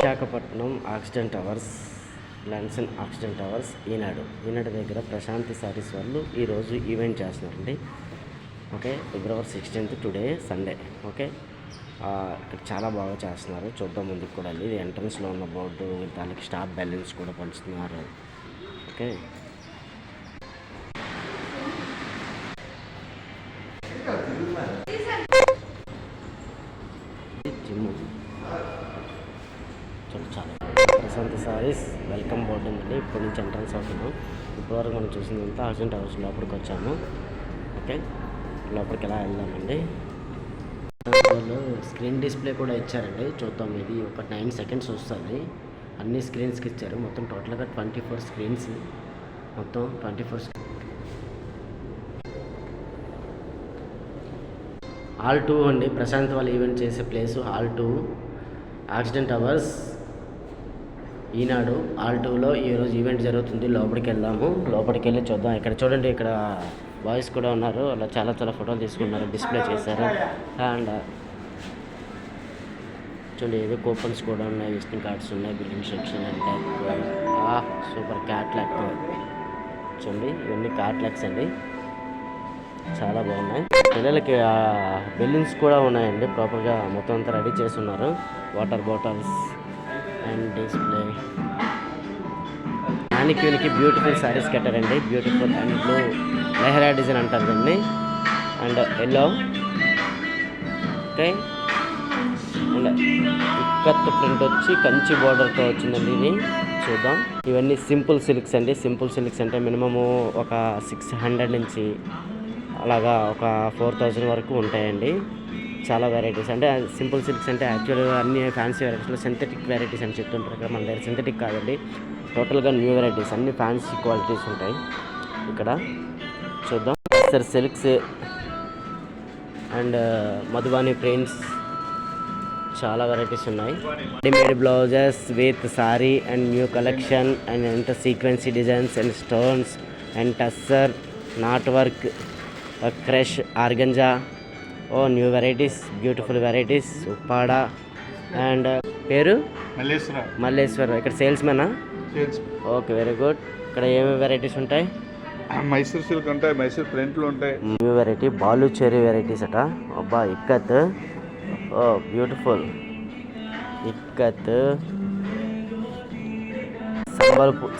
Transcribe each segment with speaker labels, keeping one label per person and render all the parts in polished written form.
Speaker 1: Visakhapatnam Occident Towers, Lanson Occident Towers Eenadu దగ్గర ప్రశాంతి సారీస్ వాళ్ళు ఈరోజు ఈవెంట్ చేస్తున్నారండి. Okay, February 16th today Sunday. Okay, ఇక్కడ చాలా బాగా చేస్తున్నారు. చూద్దాం ముందుకు కూడా. ఇది ఎంట్రన్స్లో ఉన్న బోర్డు, దానికి స్టాప్ బ్యాలెన్స్ కూడా పంచుతున్నారు. ఓకే, జిమ్ చాలా ప్రశాంతి సారీస్ వెల్కమ్ బోర్డు ఉందండి. ఇప్పటి నుంచి ఎంట్రన్స్ అవుతున్నాం. ఇప్పటివరకు మనం చూసిందంతా ఆక్సిడెంట్ హౌస్ లోపలికి వచ్చాము. ఓకే, లోపలికి ఎలా వెళ్దామండి. వాళ్ళు స్క్రీన్ డిస్ప్లే కూడా ఇచ్చారండి. చూద్దాం. ఇది ఒక 9 seconds వస్తుంది. అన్ని స్క్రీన్స్కి ఇచ్చారు. మొత్తం టోటల్గా 24 స్క్రీన్స్. మొత్తం 24 హాల్ 2 అండి. ప్రశాంత్ వాళ్ళు ఈవెంట్ చేసే ప్లేసు హాల్ 2 ఆక్సిడెంట్ టవర్స్ ఈనాడు హాల్ 2లో ఈరోజు ఈవెంట్ జరుగుతుంది. లోపలికి వెళ్దాము. లోపలికి వెళ్ళి చూద్దాం. ఇక్కడ చూడండి, ఇక్కడ బాయ్స్ కూడా ఉన్నారు. అలా చాలా ఫోటోలు తీసుకున్నారు, డిస్ప్లే చేశారు. అండ్ చూడండి, ఏదో కూపన్స్ కూడా ఉన్నాయి, విజిటింగ్ కార్డ్స్ ఉన్నాయి, బిల్డింగ్ సెక్షన్ అంటే సూపర్ క్యాట్లాక్. చూడండి, ఇవన్నీ క్యాట్లాక్స్ అండి, చాలా బాగున్నాయి. పిల్లలకి బెలూన్స్ కూడా ఉన్నాయండి. ప్రాపర్గా మొత్తం అంతా రెడీ చేసి ఉన్నారు. Water bottles and display. మ్యానిక్యూన్కి బ్యూటిఫుల్ శారీస్ కట్టారండి. Beautiful and blue lehera design అంటారు దాన్ని. And yellow. Okay, and ikat print వచ్చి కంచి బార్డర్తో వచ్చిందండి. ఇది చూద్దాం. ఇవన్నీ సింపుల్ సిల్క్స్ అండి. సింపుల్ సిల్క్స్ అంటే మినిమము ఒక 600 నుంచి అలాగా ఒక 4000 వరకు ఉంటాయండి. చాలా వెరైటీస్ అంటే సింపుల్ సిల్క్స్ అంటే యాక్చువల్గా అన్ని ఫ్యాన్సీ వెరైటీస్లో సింథటిక్ వెరైటీస్ అని చెప్తుంటారు. ఇక్కడ మన దగ్గర సింథటిక్ కాదండి, టోటల్గా న్యూ వెరైటీస్, అన్ని ఫ్యాన్సీ క్వాలిటీస్ ఉంటాయి ఇక్కడ. చూద్దాం. సిల్క్స్ అండ్ మధుబాని ప్రింట్స్, చాలా వెరైటీస్ ఉన్నాయి. Readymade blouses with sari and new collection and ఎంత sequence designs and stones and tussar, knot work, crush, organza. New varieties, beautiful varieties. Uppada and పేరు మల్లేశ్వర. ఇక్కడ సేల్స్మెనా? Okay, very good. ఇక్కడ ఏమేమి వెరైటీస్ ఉంటాయి?
Speaker 2: మైసూర్ సిల్క్ ఉంటాయి, మైసూర్ ప్రింట్లు ఉంటాయి.
Speaker 1: New variety Balu cherry varieties అట. అబ్బా, ఇక్కత్. బ్యూటిఫుల్ ఇక్కత్.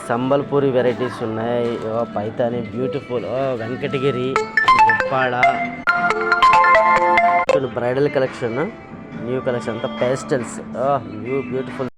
Speaker 1: సంబల్పూరి వెరైటీస్ ఉన్నాయి. Paithani beautiful. Venkatagiri, Uppada. Bridal collection, new collection అంతా పేస్టల్స్. బ్యూటిఫుల్.